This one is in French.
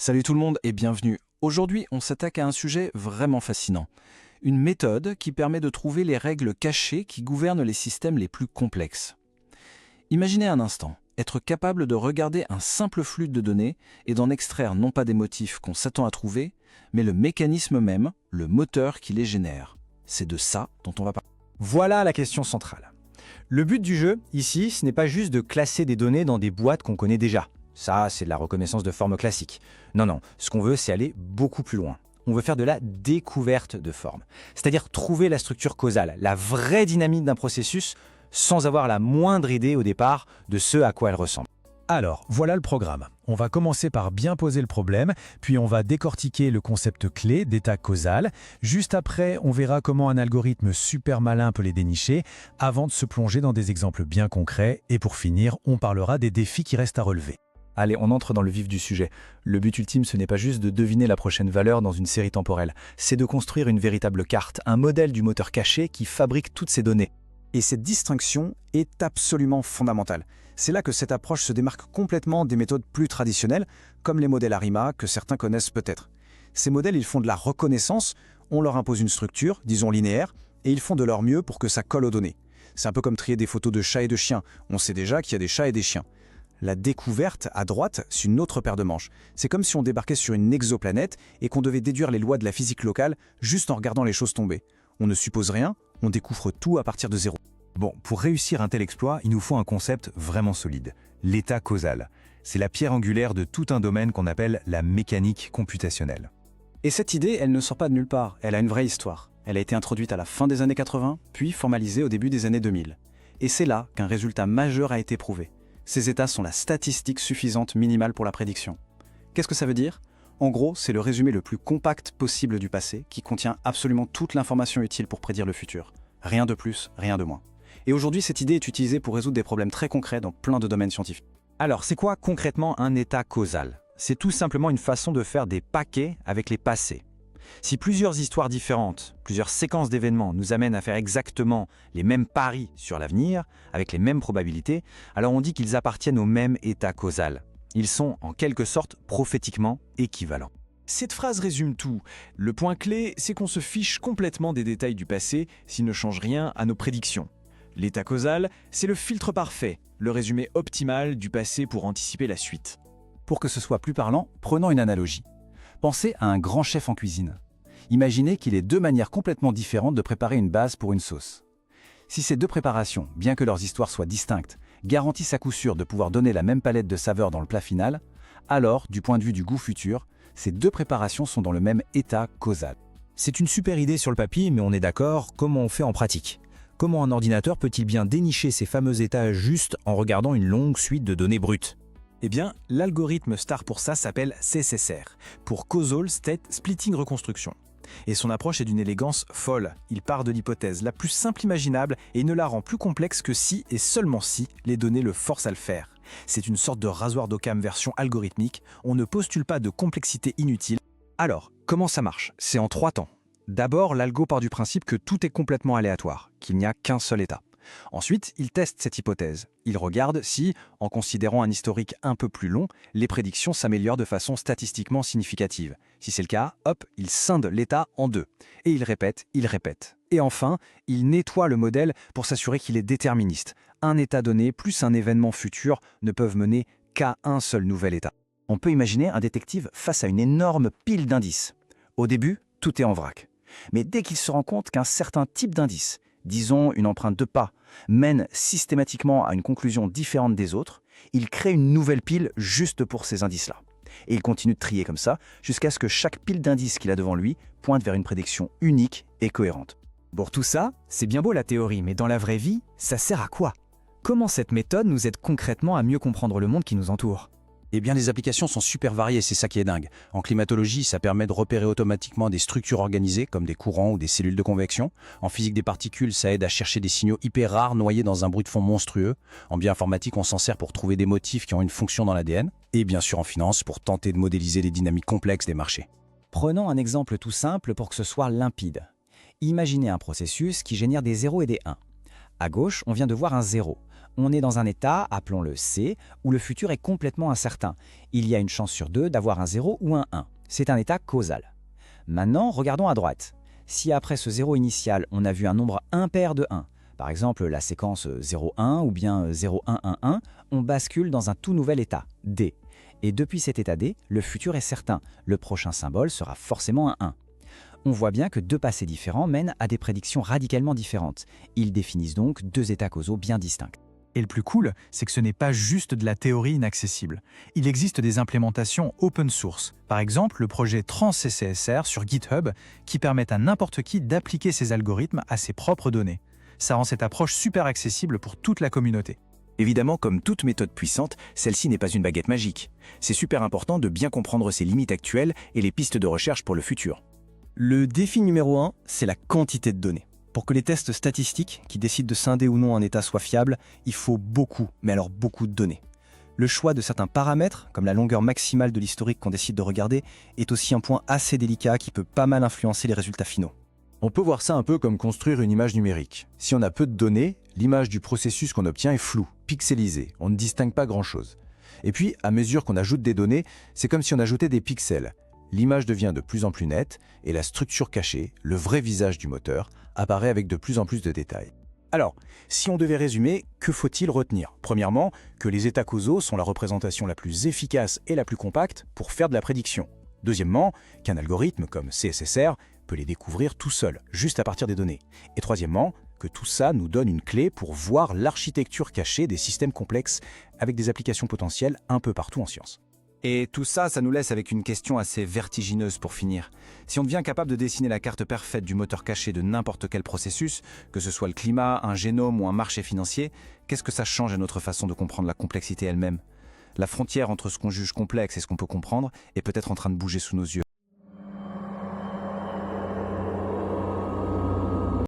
Salut tout le monde et bienvenue. Aujourd'hui, on s'attaque à un sujet vraiment fascinant. Une méthode qui permet de trouver les règles cachées qui gouvernent les systèmes les plus complexes. Imaginez un instant, être capable de regarder un simple flux de données et d'en extraire non pas des motifs qu'on s'attend à trouver, mais le mécanisme même, le moteur qui les génère. C'est de ça dont on va parler. Voilà la question centrale. Le but du jeu, ici, ce n'est pas juste de classer des données dans des boîtes qu'on connaît déjà. Ça, c'est de la reconnaissance de forme classique. Non, ce qu'on veut, c'est aller beaucoup plus loin. On veut faire de la découverte de forme, c'est-à-dire trouver la structure causale, la vraie dynamique d'un processus, sans avoir la moindre idée au départ de ce à quoi elle ressemble. Alors, voilà le programme. On va commencer par bien poser le problème, puis on va décortiquer le concept clé d'état causal. Juste après, on verra comment un algorithme super malin peut les dénicher, avant de se plonger dans des exemples bien concrets. Et pour finir, on parlera des défis qui restent à relever. Allez, on entre dans le vif du sujet. Le but ultime, ce n'est pas juste de deviner la prochaine valeur dans une série temporelle, c'est de construire une véritable carte, un modèle du moteur caché qui fabrique toutes ces données. Et cette distinction est absolument fondamentale. C'est là que cette approche se démarque complètement des méthodes plus traditionnelles, comme les modèles ARIMA que certains connaissent peut-être. Ces modèles, ils font de la reconnaissance, on leur impose une structure, disons linéaire, et ils font de leur mieux pour que ça colle aux données. C'est un peu comme trier des photos de chats et de chiens. On sait déjà qu'il y a des chats et des chiens. La découverte, à droite, c'est une autre paire de manches. C'est comme si on débarquait sur une exoplanète et qu'on devait déduire les lois de la physique locale juste en regardant les choses tomber. On ne suppose rien, on découvre tout à partir de zéro. Bon, pour réussir un tel exploit, il nous faut un concept vraiment solide, l'état causal. C'est la pierre angulaire de tout un domaine qu'on appelle la mécanique computationnelle. Et cette idée, elle ne sort pas de nulle part, elle a une vraie histoire. Elle a été introduite à la fin des années 80, puis formalisée au début des années 2000. Et c'est là qu'un résultat majeur a été prouvé. Ces états sont la statistique suffisante minimale pour la prédiction. Qu'est-ce que ça veut dire ? En gros, c'est le résumé le plus compact possible du passé qui contient absolument toute l'information utile pour prédire le futur. Rien de plus, rien de moins. Et aujourd'hui, cette idée est utilisée pour résoudre des problèmes très concrets dans plein de domaines scientifiques. Alors, c'est quoi concrètement un état causal ? C'est tout simplement une façon de faire des paquets avec les passés. Si plusieurs histoires différentes, plusieurs séquences d'événements nous amènent à faire exactement les mêmes paris sur l'avenir, avec les mêmes probabilités, alors on dit qu'ils appartiennent au même état causal. Ils sont en quelque sorte prophétiquement équivalents. Cette phrase résume tout. Le point clé, c'est qu'on se fiche complètement des détails du passé s'ils ne changent rien à nos prédictions. L'état causal, c'est le filtre parfait, le résumé optimal du passé pour anticiper la suite. Pour que ce soit plus parlant, prenons une analogie. Pensez à un grand chef en cuisine. Imaginez qu'il ait deux manières complètement différentes de préparer une base pour une sauce. Si ces deux préparations, bien que leurs histoires soient distinctes, garantissent à coup sûr de pouvoir donner la même palette de saveurs dans le plat final, alors, du point de vue du goût futur, ces deux préparations sont dans le même état causal. C'est une super idée sur le papier, mais on est d'accord, comment on fait en pratique ? Comment un ordinateur peut-il bien dénicher ces fameux états juste en regardant une longue suite de données brutes ? Eh bien, l'algorithme star pour ça s'appelle CSSR, pour Causal State Splitting Reconstruction. Et son approche est d'une élégance folle. Il part de l'hypothèse la plus simple imaginable et ne la rend plus complexe que si, et seulement si, les données le forcent à le faire. C'est une sorte de rasoir d'Occam version algorithmique, on ne postule pas de complexité inutile. Alors, comment ça marche ? C'est en 3 temps. D'abord, l'algo part du principe que tout est complètement aléatoire, qu'il n'y a qu'un seul état. Ensuite, il teste cette hypothèse. Il regarde si, en considérant un historique un peu plus long, les prédictions s'améliorent de façon statistiquement significative. Si c'est le cas, hop, il scinde l'état en deux. Et il répète. Et enfin, il nettoie le modèle pour s'assurer qu'il est déterministe. Un état donné plus un événement futur ne peuvent mener qu'à un seul nouvel état. On peut imaginer un détective face à une énorme pile d'indices. Au début, tout est en vrac. Mais dès qu'il se rend compte qu'un certain type d'indice, disons une empreinte de pas, mène systématiquement à une conclusion différente des autres, il crée une nouvelle pile juste pour ces indices-là. Et il continue de trier comme ça, jusqu'à ce que chaque pile d'indices qu'il a devant lui pointe vers une prédiction unique et cohérente. Pour tout ça, c'est bien beau la théorie, mais dans la vraie vie, ça sert à quoi ? Comment cette méthode nous aide concrètement à mieux comprendre le monde qui nous entoure ? Eh bien, les applications sont super variées, c'est ça qui est dingue. En climatologie, ça permet de repérer automatiquement des structures organisées, comme des courants ou des cellules de convection. En physique des particules, ça aide à chercher des signaux hyper rares noyés dans un bruit de fond monstrueux. En bioinformatique, on s'en sert pour trouver des motifs qui ont une fonction dans l'ADN. Et bien sûr en finance, pour tenter de modéliser les dynamiques complexes des marchés. Prenons un exemple tout simple pour que ce soit limpide. Imaginez un processus qui génère des 0 et des 1. À gauche, on vient de voir un 0. On est dans un état, appelons-le C, où le futur est complètement incertain. Il y a une chance sur 2 d'avoir un 0 ou un 1. C'est un état causal. Maintenant, regardons à droite. Si après ce 0 initial, on a vu un nombre impair de 1, par exemple la séquence 0,1 ou bien 0,1,1,1, on bascule dans un tout nouvel état, D. Et depuis cet état D, le futur est certain. Le prochain symbole sera forcément un 1. On voit bien que deux passés différents mènent à des prédictions radicalement différentes. Ils définissent donc deux états causaux bien distincts. Et le plus cool, c'est que ce n'est pas juste de la théorie inaccessible. Il existe des implémentations open source. Par exemple, le projet TransCCSR sur GitHub, qui permet à n'importe qui d'appliquer ses algorithmes à ses propres données. Ça rend cette approche super accessible pour toute la communauté. Évidemment, comme toute méthode puissante, celle-ci n'est pas une baguette magique. C'est super important de bien comprendre ses limites actuelles et les pistes de recherche pour le futur. Le défi numéro 1, c'est la quantité de données. Pour que les tests statistiques qui décident de scinder ou non un état soient fiables, il faut beaucoup, mais alors beaucoup de données. Le choix de certains paramètres, comme la longueur maximale de l'historique qu'on décide de regarder, est aussi un point assez délicat qui peut pas mal influencer les résultats finaux. On peut voir ça un peu comme construire une image numérique. Si on a peu de données, l'image du processus qu'on obtient est floue, pixelisée, on ne distingue pas grand-chose. Et puis, à mesure qu'on ajoute des données, c'est comme si on ajoutait des pixels. L'image devient de plus en plus nette et la structure cachée, le vrai visage du moteur, apparaît avec de plus en plus de détails. Alors, si on devait résumer, que faut-il retenir? Premièrement, que les états causaux sont la représentation la plus efficace et la plus compacte pour faire de la prédiction. Deuxièmement, qu'un algorithme comme CSSR peut les découvrir tout seul, juste à partir des données. Et troisièmement, que tout ça nous donne une clé pour voir l'architecture cachée des systèmes complexes avec des applications potentielles un peu partout en sciences. Et tout ça, ça nous laisse avec une question assez vertigineuse pour finir. Si on devient capable de dessiner la carte parfaite du moteur caché de n'importe quel processus, que ce soit le climat, un génome ou un marché financier, qu'est-ce que ça change à notre façon de comprendre la complexité elle-même? La frontière entre ce qu'on juge complexe et ce qu'on peut comprendre est peut-être en train de bouger sous nos yeux.